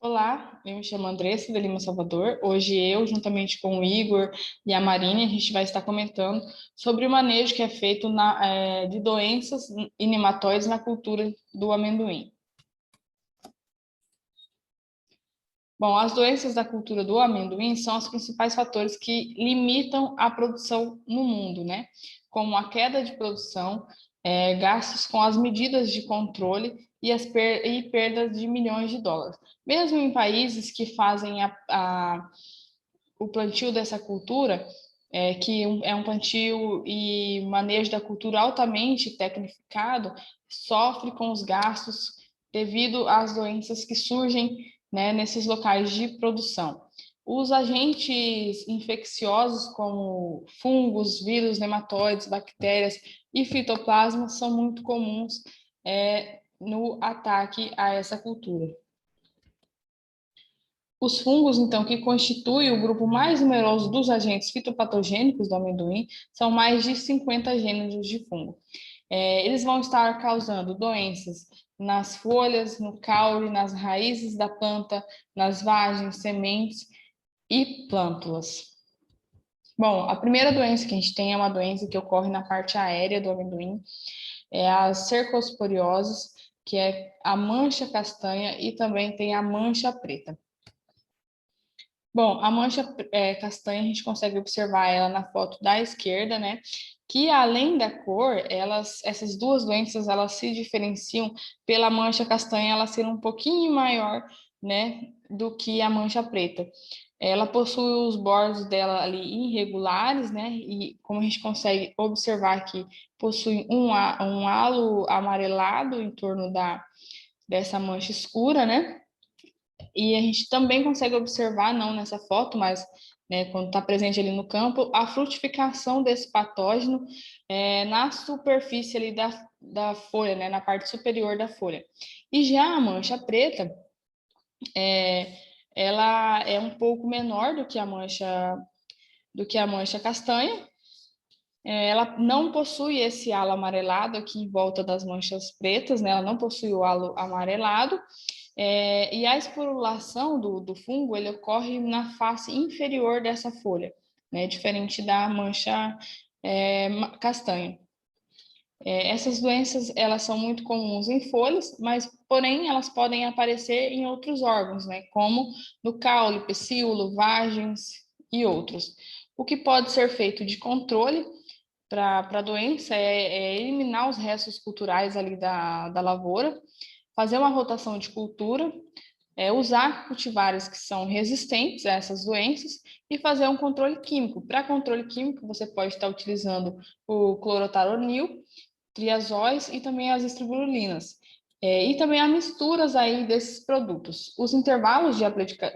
Olá, eu me chamo Andressa de Lima Salvador. Hoje eu, juntamente com o Igor e a Marine, a gente vai estar comentando sobre o manejo que é feito de doenças e nematóides na cultura do amendoim. Bom, as doenças da cultura do amendoim são os principais fatores que limitam a produção no mundo, né? Como a queda de produção, gastos com as medidas de controle e perdas de milhões de dólares. Mesmo em países que fazem o plantio dessa cultura, é um plantio e manejo da cultura altamente tecnificado, sofre com os gastos devido às doenças que surgem, né, nesses locais de produção. Os agentes infecciosos, como fungos, vírus, nematóides, bactérias e fitoplasmas, são muito comuns no ataque a essa cultura. Os fungos, então, que constituem o grupo mais numeroso dos agentes fitopatogênicos do amendoim, são mais de 50 gêneros de fungo. Eles vão estar causando doenças nas folhas, no caule, nas raízes da planta, nas vagens, sementes e plântulas. Bom, a primeira doença que a gente tem é uma doença que ocorre na parte aérea do amendoim, é a cercosporiose, que é a mancha castanha, e também tem a mancha preta. Bom, a mancha castanha, a gente consegue observar ela na foto da esquerda, né? Que além da cor, essas duas doenças, elas se diferenciam pela mancha castanha, ela ser um pouquinho maior, né, do que a mancha preta. Ela possui os bordos dela ali irregulares, né? E como a gente consegue observar aqui, possui um halo amarelado em torno dessa mancha escura, né? E a gente também consegue observar, não nessa foto, mas né, quando está presente ali no campo, a frutificação desse patógeno na superfície ali da folha, né, na parte superior da folha. E já a mancha preta, é, ela é um pouco menor do que a mancha castanha. Ela não possui esse halo amarelado aqui em volta das manchas pretas, né? Ela não possui o halo amarelado. E a esporulação do fungo ele ocorre na face inferior dessa folha, né? Diferente da mancha castanha. Essas doenças elas são muito comuns em folhas, mas porém elas podem aparecer em outros órgãos, né? Como no caule, pecíolo, vagens e outros. O que pode ser feito de controle para a doença é eliminar os restos culturais ali da lavoura, fazer uma rotação de cultura, usar cultivares que são resistentes a essas doenças e fazer um controle químico. Para controle químico, você pode estar utilizando o clorotaronil, triazóis e também as estribulinas. E também há misturas aí desses produtos. Os intervalos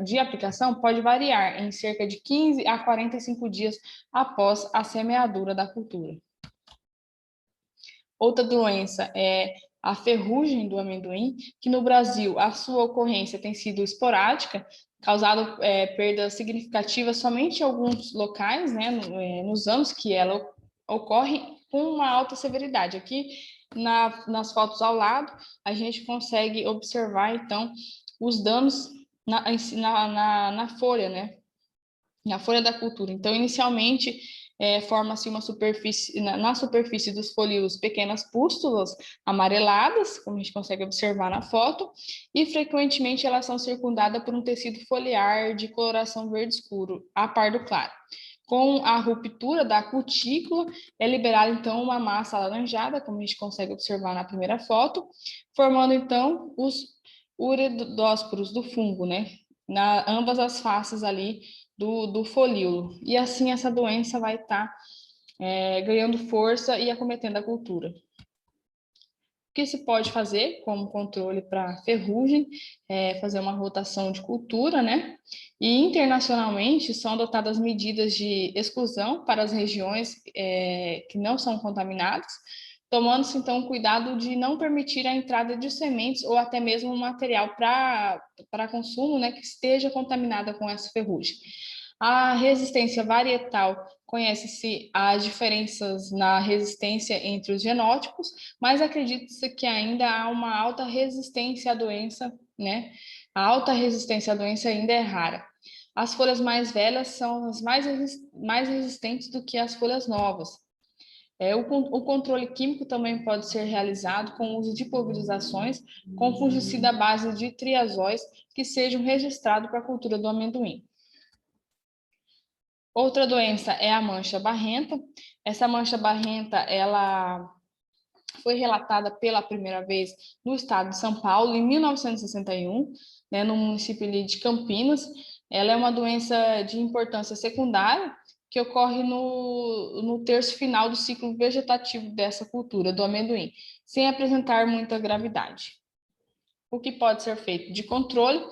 de aplicação pode variar em cerca de 15 a 45 dias após a semeadura da cultura. Outra doença é a ferrugem do amendoim, que no Brasil a sua ocorrência tem sido esporádica, causado perdas significativas somente em alguns locais, né, nos anos que ela ocorre com uma alta severidade. Aqui nas fotos ao lado, a gente consegue observar, então, os danos na folha, né, na folha da cultura. Então, inicialmente, forma-se uma superfície, na superfície dos folíolos, pequenas pústulas amareladas, como a gente consegue observar na foto, e frequentemente elas são circundadas por um tecido foliar de coloração verde escuro, a pardo claro. Com a ruptura da cutícula, é liberada então uma massa alaranjada, como a gente consegue observar na primeira foto, formando então os uredósporos do fungo, né? Ambas as faces ali do folíolo. E assim essa doença vai estar ganhando força e acometendo a cultura. O que se pode fazer como controle para ferrugem fazer uma rotação de cultura, né? E internacionalmente são adotadas medidas de exclusão para as regiões que não são contaminadas, tomando-se então cuidado de não permitir a entrada de sementes ou até mesmo material para consumo, né, que esteja contaminada com essa ferrugem. A resistência varietal conhece-se as diferenças na resistência entre os genótipos, mas acredita-se que ainda há uma alta resistência à doença né? A alta resistência à doença ainda é rara. As folhas mais velhas são as mais resistentes do que as folhas novas. O controle químico também pode ser realizado com o uso de pulverizações com fungicida à base de triazóis que sejam registrados para a cultura do amendoim. Outra doença é a mancha barrenta. Essa mancha barrenta, ela foi relatada pela primeira vez no estado de São Paulo, em 1961, né, no município de Campinas. Ela é uma doença de importância secundária que ocorre no terço final do ciclo vegetativo dessa cultura, do amendoim, sem apresentar muita gravidade. O que pode ser feito de controle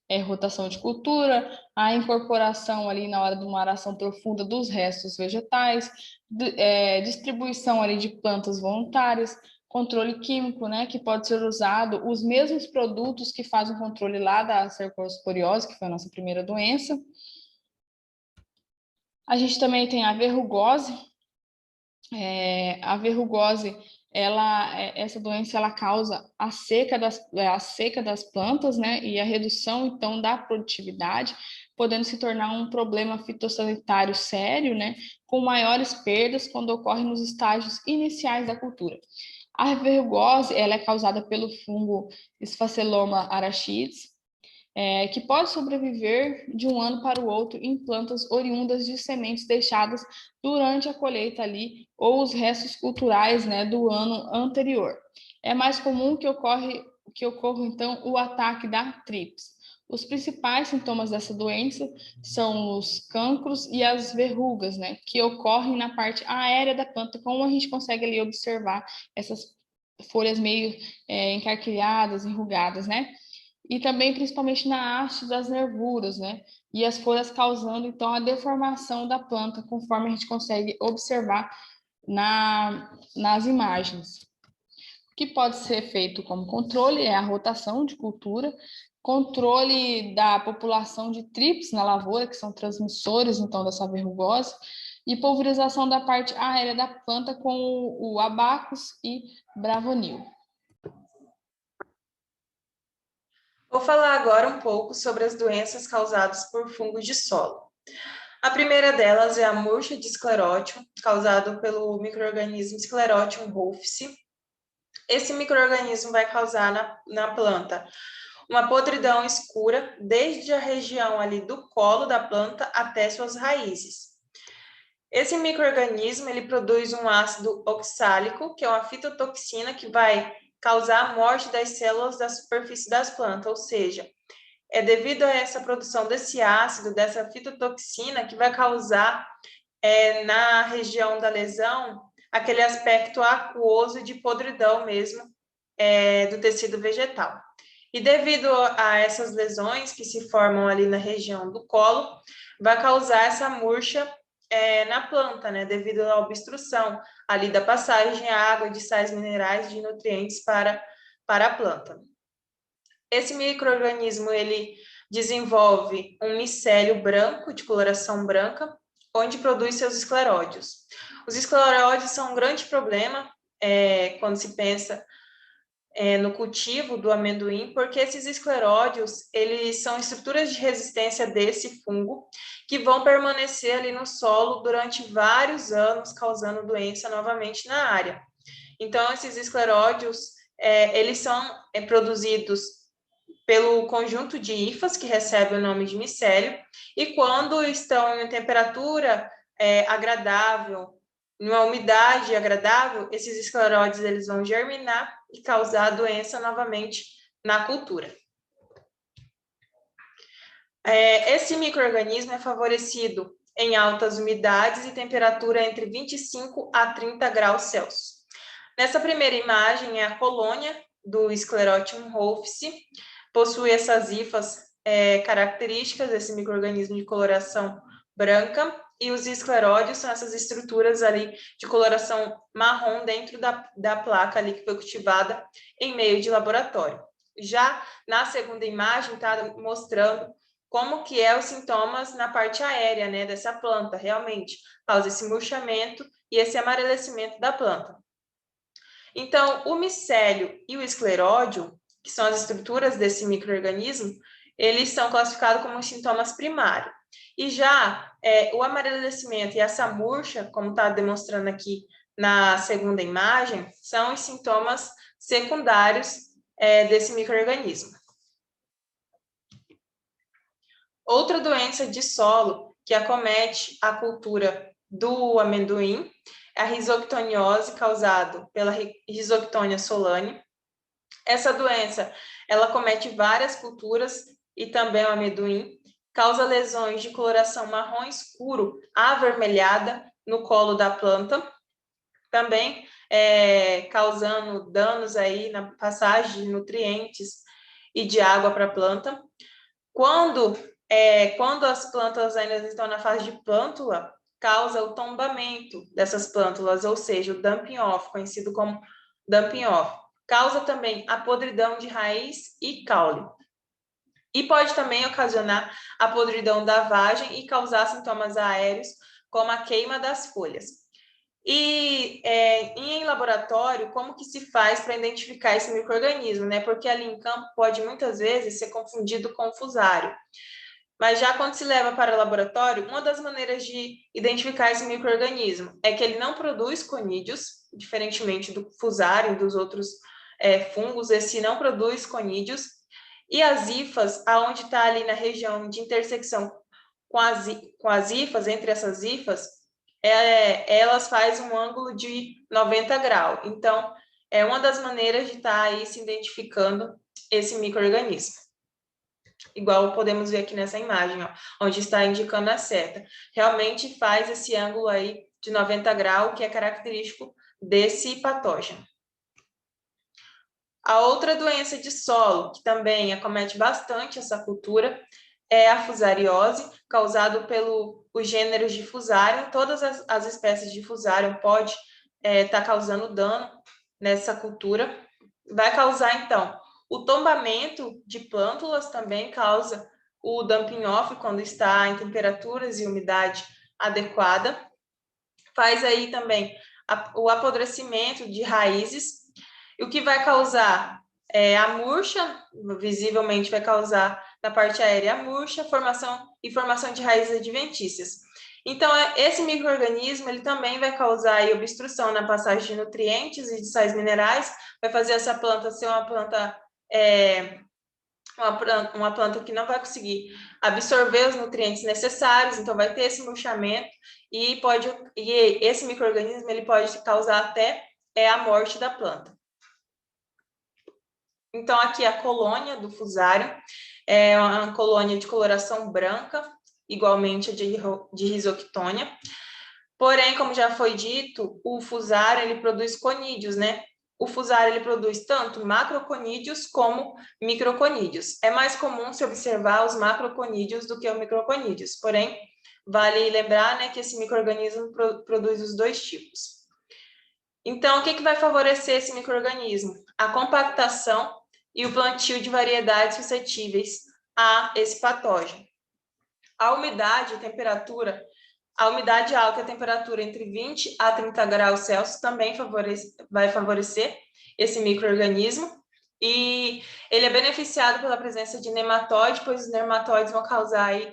é rotação de cultura, a incorporação ali na hora de uma aração profunda dos restos vegetais, distribuição ali de plantas voluntárias, controle químico, né, que pode ser usado os mesmos produtos que fazem o controle lá da cercosporiose, que foi a nossa primeira doença. A gente também tem a verrugose. A verrugose, essa doença, ela causa a seca das plantas, né, e a redução, então, da produtividade, podendo se tornar um problema fitossanitário sério, né, com maiores perdas quando ocorre nos estágios iniciais da cultura. A verrugose, ela é causada pelo fungo Sphaceloma arachides, que pode sobreviver de um ano para o outro em plantas oriundas de sementes deixadas durante a colheita ali ou os restos culturais, né, do ano anterior. É mais comum que ocorra então o ataque da trips. Os principais sintomas dessa doença são os cancros e as verrugas, né, que ocorrem na parte aérea da planta, como a gente consegue ali observar essas folhas meio encarquilhadas, enrugadas, né? E também principalmente na haste das nervuras, né? E as folhas causando então a deformação da planta, conforme a gente consegue observar nas imagens. O que pode ser feito como controle é a rotação de cultura, controle da população de trips na lavoura, que são transmissores então dessa verrugose, e pulverização da parte aérea da planta com o Abacus e Bravonil. Vou falar agora um pouco sobre as doenças causadas por fungos de solo. A primeira delas é a murcha de Sclerotium, causada pelo micro-organismo Sclerotium rufus. Esse micro-organismo vai causar na planta uma podridão escura, desde a região ali do colo da planta até suas raízes. Esse micro-organismo, ele produz um ácido oxálico, que é uma fitotoxina que vai causar a morte das células da superfície das plantas, ou seja, é devido a essa produção desse ácido, dessa fitotoxina, que vai causar na região da lesão aquele aspecto aquoso de podridão mesmo do tecido vegetal. E devido a essas lesões que se formam ali na região do colo, vai causar essa murcha na planta, né, devido à obstrução ali da passagem de água, de sais minerais, de nutrientes para a planta. Esse micro-organismo, ele desenvolve um micélio branco, de coloração branca, onde produz seus escleródios. Os escleródios são um grande problema quando se pensa no cultivo do amendoim, porque esses escleródios, eles são estruturas de resistência desse fungo que vão permanecer ali no solo durante vários anos, causando doença novamente na área. Então, esses escleródios, eles são produzidos pelo conjunto de hifas, que recebe o nome de micélio, e quando estão em temperatura agradável, numa umidade agradável, esses escleróides eles vão germinar e causar doença novamente na cultura. Esse micro-organismo é favorecido em altas umidades e temperatura entre 25 a 30 graus Celsius. Nessa primeira imagem é a colônia do Sclerotium rufus, possui essas hifas características desse micro-organismo de coloração branca, e os escleródios são essas estruturas ali de coloração marrom dentro da placa ali que foi cultivada em meio de laboratório. Já na segunda imagem está mostrando como que os sintomas na parte aérea, né, dessa planta, realmente causa esse murchamento e esse amarelecimento da planta. Então, o micélio e o escleródio, que são as estruturas desse micro-organismo, eles são classificados como sintomas primários. E já o amarelecimento e essa murcha, como está demonstrando aqui na segunda imagem, são os sintomas secundários desse micro-organismo. Outra doença de solo que acomete a cultura do amendoim é a risoctoniose, causada pela Rhizoctonia solani. Essa doença, ela acomete várias culturas e também o amendoim, causa lesões de coloração marrom escuro avermelhada no colo da planta, também causando danos aí na passagem de nutrientes e de água para a planta. Quando as plântulas ainda estão na fase de plântula, causa o tombamento dessas plântulas, ou seja, o dumping off, conhecido como dumping off. Causa também a podridão de raiz e caule. E pode também ocasionar a podridão da vagem e causar sintomas aéreos, como a queima das folhas. E em laboratório, como que se faz para identificar esse micro-organismo, né? Porque ali em campo pode muitas vezes ser confundido com fusário. Mas já quando se leva para o laboratório, uma das maneiras de identificar esse micro-organismo é que ele não produz conídeos, diferentemente do fusário e dos outros fungos, esse não produz conídeos. E as hifas, aonde está ali na região de intersecção com as hifas, entre essas hifas, elas fazem um ângulo de 90 graus. Então, é uma das maneiras de estar aí se identificando esse micro-organismo. Igual podemos ver aqui nessa imagem, ó, onde está indicando a seta. Realmente faz esse ângulo aí de 90 graus, que é característico desse patógeno. A outra doença de solo, que também acomete bastante essa cultura, é a fusariose, causada pelos gêneros de Fusarium. Todas as espécies de Fusarium podem estar causando dano nessa cultura. Vai causar, então, o tombamento de plântulas, também causa o dumping off, quando está em temperaturas e umidade adequada. Faz aí também o apodrecimento de raízes. E o que vai causar a murcha, visivelmente vai causar na parte aérea a murcha, formação de raízes adventícias. Então, esse micro-organismo, ele também vai causar aí obstrução na passagem de nutrientes e de sais minerais, vai fazer essa planta ser uma planta que não vai conseguir absorver os nutrientes necessários, então vai ter esse murchamento e esse micro-organismo ele pode causar até a morte da planta. Então, aqui a colônia do fusário é uma colônia de coloração branca, igualmente a de Rhizoctonia. Porém, como já foi dito, o fusário ele produz conídeos, né? O fusário ele produz tanto macroconídeos como microconídeos. É mais comum se observar os macroconídeos do que os microconídeos. Porém, vale lembrar, né, que esse micro-organismo produz os dois tipos. Então, o que vai favorecer esse micro-organismo? A compactação e o plantio de variedades suscetíveis a esse patógeno. A umidade, a umidade alta e a temperatura entre 20 a 30 graus Celsius também vai favorecer esse micro-organismo. E ele é beneficiado pela presença de nematóide, pois os nematóides vão causar aí,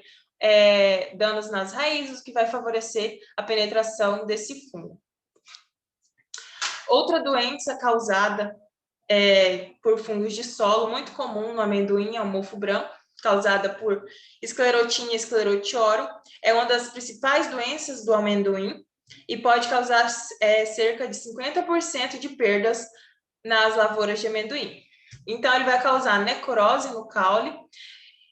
danos nas raízes, que vai favorecer a penetração desse fungo. Outra doença causada por fungos de solo, muito comum no amendoim, é o mofo branco, causada por Sclerotinia sclerotioro, é uma das principais doenças do amendoim e pode causar cerca de 50% de perdas nas lavouras de amendoim. Então, ele vai causar necrose no caule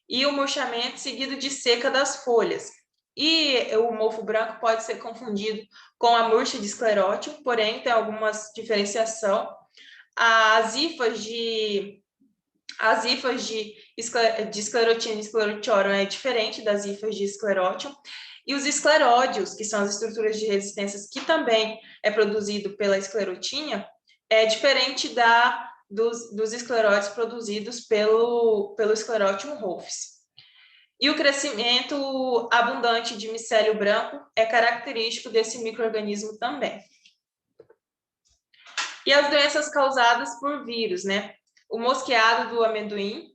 e o murchamento seguido de seca das folhas. E o mofo branco pode ser confundido com a murcha de esclerótio, porém tem algumas diferenciação. As hifas de esclerotina e esclerotioro é diferente das hifas de esclerótio. E os escleródios, que são as estruturas de resistências que também é produzido pela esclerotina, é diferente dos escleródios produzidos pelo Sclerotium rufus. E o crescimento abundante de micélio branco é característico desse micro-organismo também. E as doenças causadas por vírus, né? o mosqueado do amendoim,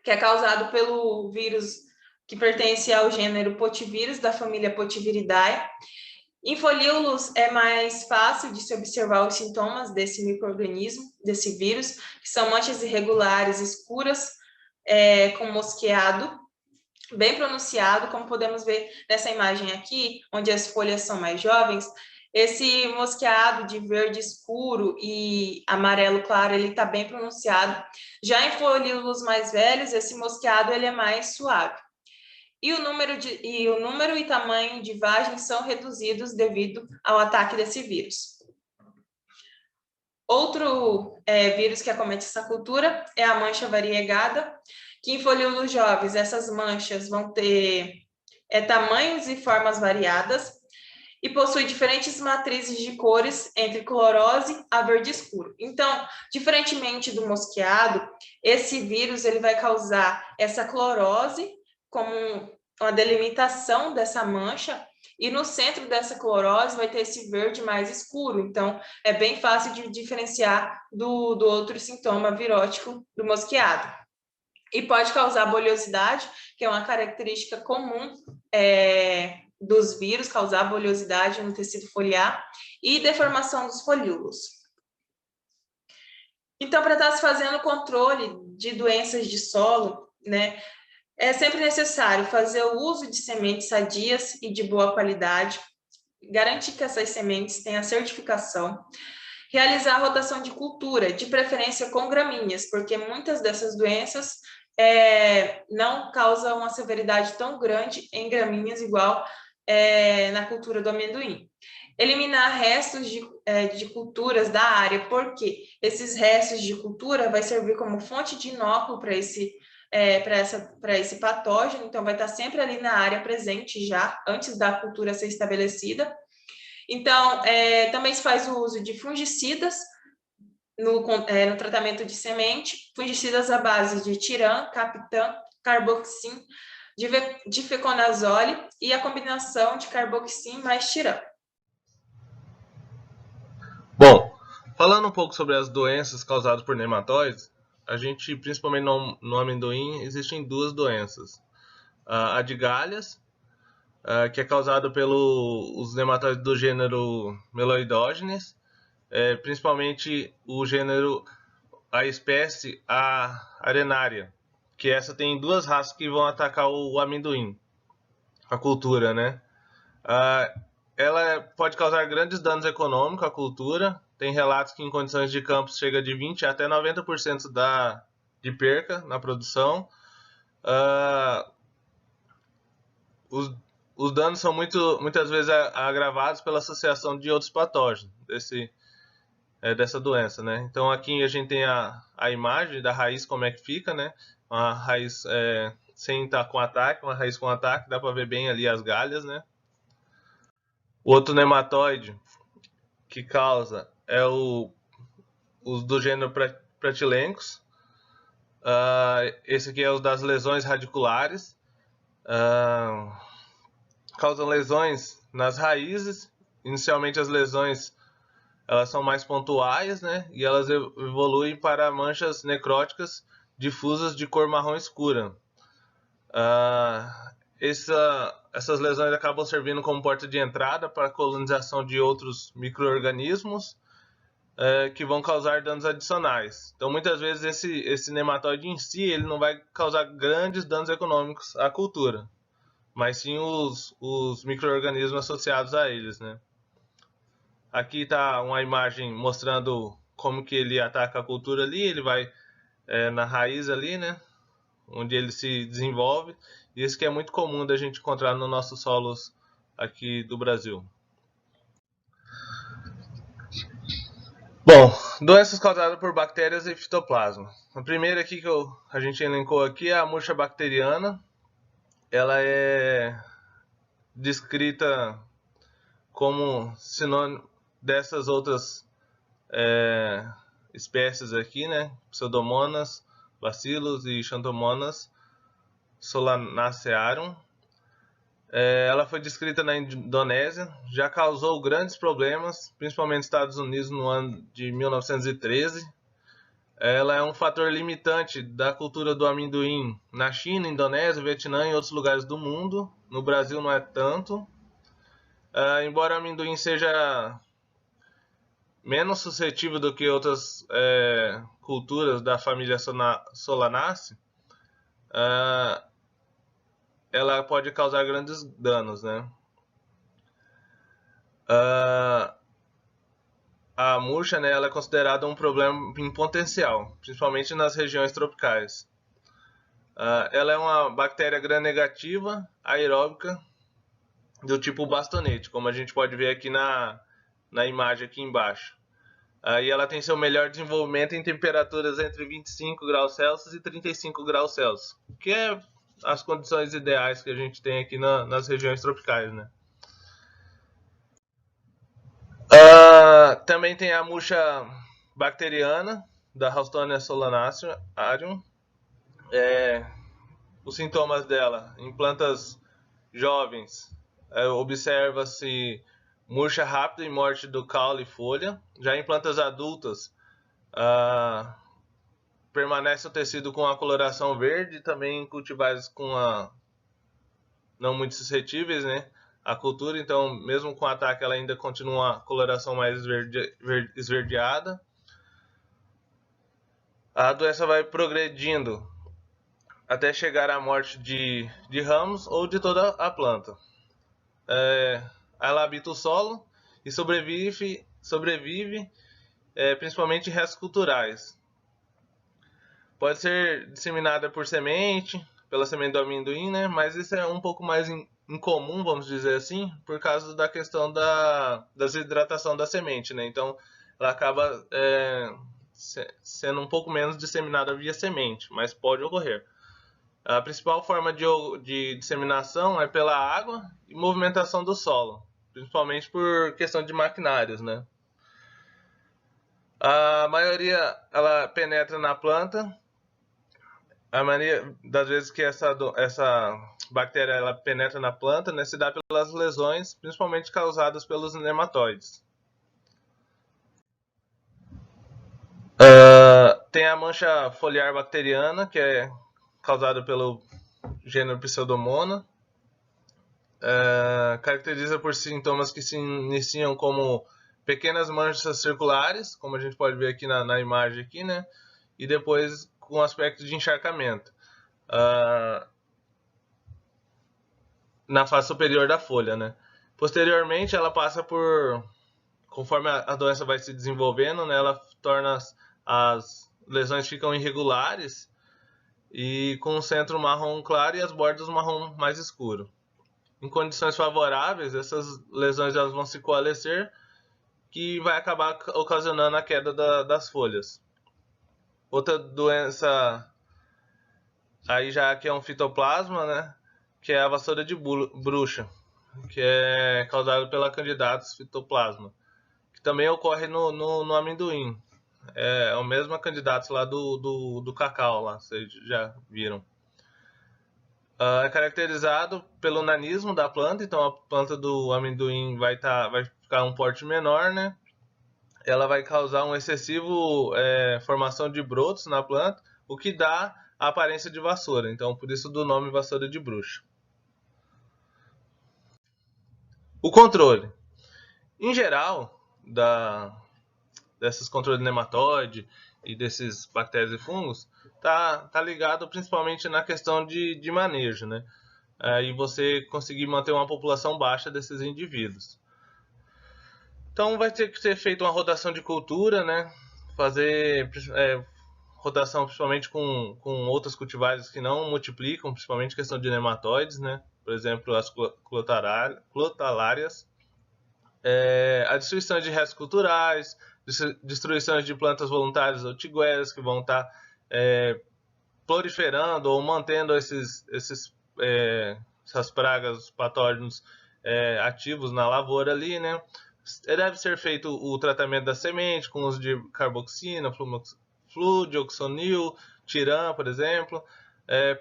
que é causado pelo vírus que pertence ao gênero Potivírus, da família Potiviridae. Em folíolos é mais fácil de se observar os sintomas desse micro-organismo, desse vírus, que são manchas irregulares, escuras, com mosqueado, bem pronunciado, como podemos ver nessa imagem aqui, onde as folhas são mais jovens. Esse mosqueado de verde escuro e amarelo claro, ele está bem pronunciado. Já em folíolos mais velhos, esse mosqueado ele é mais suave. E o número e tamanho de vagens são reduzidos devido ao ataque desse vírus. Outro vírus que acomete essa cultura é a mancha variegada, que em folíolos jovens essas manchas vão ter tamanhos e formas variadas e possui diferentes matrizes de cores entre clorose a verde escuro. Então, diferentemente do mosqueado, esse vírus ele vai causar essa clorose como uma delimitação dessa mancha, e no centro dessa clorose vai ter esse verde mais escuro. Então, é bem fácil de diferenciar do outro sintoma virótico do mosqueado. E pode causar boliosidade, que é uma característica comum dos vírus, causar boliosidade no tecido foliar, e deformação dos folíolos. Então, para estar se fazendo controle de doenças de solo, né, é sempre necessário fazer o uso de sementes sadias e de boa qualidade, garantir que essas sementes tenham certificação, realizar a rotação de cultura, de preferência com gramíneas, porque muitas dessas doenças não causam uma severidade tão grande em gramíneas igual na cultura do amendoim. Eliminar restos de culturas da área, porque esses restos de cultura vai servir como fonte de inóculo para esse patógeno, então vai estar sempre ali na área presente já, antes da cultura ser estabelecida. Então, também se faz o uso de fungicidas no tratamento de semente, fungicidas à base de tiram, captan, carboxim, difeconazole e a combinação de carboxim mais tiram. Bom, falando um pouco sobre as doenças causadas por nematóides, a gente, principalmente no amendoim, existem duas doenças. A de galhas, que é causada pelos nematóides do gênero Meloidogenes, principalmente a espécie arenária, que essa tem duas raças que vão atacar o amendoim, a cultura, né? Ela pode causar grandes danos econômicos à cultura. Tem relatos que em condições de campo chega de 20% até 90% de perca na produção. Os danos são muitas vezes agravados pela associação de outros patógenos dessa doença, né? Então aqui a gente tem a imagem da raiz, como é que fica, né? Uma raiz sem estar com ataque, uma raiz com ataque, dá para ver bem ali as galhas, né? O outro nematóide que causa é os do gênero Pratylencos. Esse aqui é o das lesões radiculares. Causam lesões nas raízes. Inicialmente as lesões elas são mais pontuais, né? E elas evoluem para manchas necróticas difusas de cor marrom escura. Essas lesões acabam servindo como porta de entrada para a colonização de outros micro-organismos que vão causar danos adicionais. Então, muitas vezes, esse nematóide em si ele não vai causar grandes danos econômicos à cultura, mas sim os micro-organismos associados a eles, né? Aqui está uma imagem mostrando como que ele ataca a cultura ali. Ele vai na raiz ali, né? Onde ele se desenvolve. E isso que é muito comum da gente encontrar nos nossos solos aqui do Brasil. Bom, doenças causadas por bactérias e fitoplasma. A primeira aqui que a gente elencou aqui é a murcha bacteriana. Ela é descrita como sinônimo dessas outras espécies aqui, né? Pseudomonas, Bacillus e Xanthomonas solanacearum. Ela foi descrita na Indonésia, já causou grandes problemas, principalmente nos Estados Unidos no ano de 1913. ela é um fator limitante da cultura do amendoim na China, Indonésia, Vietnã e outros lugares do mundo. No Brasil não é tanto. Embora o amendoim seja menos suscetível do que outras culturas da família Solanaceae, ela pode causar grandes danos, né? A murcha, né, ela é considerada um problema em potencial, principalmente nas regiões tropicais. Ela é uma bactéria gram-negativa, aeróbica, do tipo bastonete, como a gente pode ver aqui na imagem aqui embaixo. E ela tem seu melhor desenvolvimento em temperaturas entre 25 graus Celsius e 35 graus Celsius, que é as condições ideais que a gente tem aqui nas regiões tropicais, né? Também tem a murcha bacteriana, da Houstonia solanacearum. Os sintomas dela, em plantas jovens, observa-se murcha rápida e morte do caule e folha. Já em plantas adultas, permanece o tecido com a coloração verde, também em cultivares não muito suscetíveis, né, à cultura, então mesmo com ataque ela ainda continua a coloração mais esverdeada. A doença vai progredindo até chegar à morte de ramos ou de toda a planta. Ela habita o solo e sobrevive principalmente em restos culturais. Pode ser disseminada por semente, pela semente do amendoim, né? Mas isso é um pouco mais incomum, vamos dizer assim, por causa da questão da desidratação da semente, né? Então, ela acaba sendo um pouco menos disseminada via semente, mas pode ocorrer. A principal forma de disseminação é pela água e movimentação do solo, principalmente por questão de maquinários, né? A maioria ela penetra na planta. A maioria das vezes que essa bactéria ela penetra na planta, né, se dá pelas lesões, principalmente causadas pelos nematóides. Tem a mancha foliar bacteriana, que é causada pelo gênero Pseudomonas. Caracteriza por sintomas que se iniciam como pequenas manchas circulares, como a gente pode ver aqui na imagem aqui, né? E depois com aspecto de encharcamento na face superior da folha, né? Posteriormente, ela passa por, conforme a doença vai se desenvolvendo, né? Ela torna as lesões ficam irregulares e com o centro marrom claro e as bordas marrom mais escuro. Em condições favoráveis, essas lesões elas vão se coalescer, que vai acabar ocasionando a queda das folhas. Outra doença aí já que é um fitoplasma, né, que é a vassoura de bruxa, que é causada pela Candidatus fitoplasma, que também ocorre no amendoim. É a mesma Candidatus lá do cacau, lá, vocês já viram. É caracterizado pelo nanismo da planta, então a planta do amendoim vai ficar um porte menor, né? Ela vai causar um excessivo formação de brotos na planta, o que dá a aparência de vassoura, então por isso do nome vassoura de bruxa. O controle. Em geral, desses controles de nematóide e desses bactérias e fungos, tá ligado principalmente na questão de manejo, né? E você conseguir manter uma população baixa desses indivíduos. Então vai ter que ser feita uma rotação de cultura, né? Fazer rotação principalmente com outras cultivares que não multiplicam, principalmente questão de nematóides, né? Por exemplo, as clotalárias. A destruição de restos culturais, destruição de plantas voluntárias ou tigueras que vão estar proliferando ou mantendo essas pragas, patógenos ativos na lavoura ali, né? Deve ser feito o tratamento da semente com uso de carboxina, fludeoxonil, tiram, por exemplo.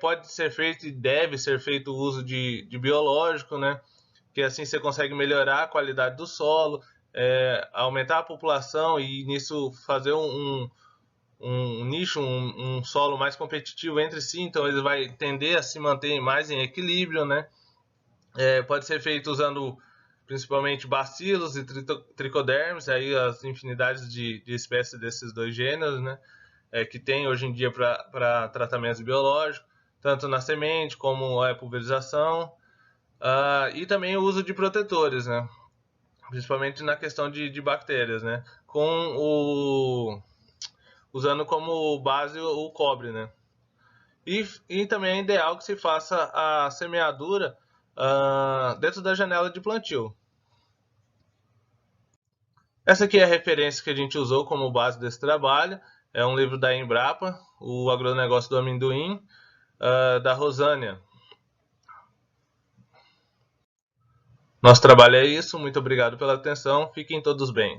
Pode ser feito e deve ser feito o uso de biológico, né? Que assim você consegue melhorar a qualidade do solo, aumentar a população e nisso fazer um um nicho, um solo mais competitivo entre si, então ele vai tender a se manter mais em equilíbrio, né? Pode ser feito usando principalmente bacilos e tricodermes, aí as infinidades de espécies desses dois gêneros, né? Que tem hoje em dia para tratamentos biológicos, tanto na semente como a pulverização, e também o uso de protetores, né? Principalmente na questão de bactérias, né? Usando como base o cobre, né? E também é ideal que se faça a semeadura dentro da janela de plantio. Essa aqui é a referência que a gente usou como base desse trabalho. É um livro da Embrapa, o Agronegócio do Amendoim, da Rosânia. Nosso trabalho é isso. Muito obrigado pela atenção. Fiquem todos bem.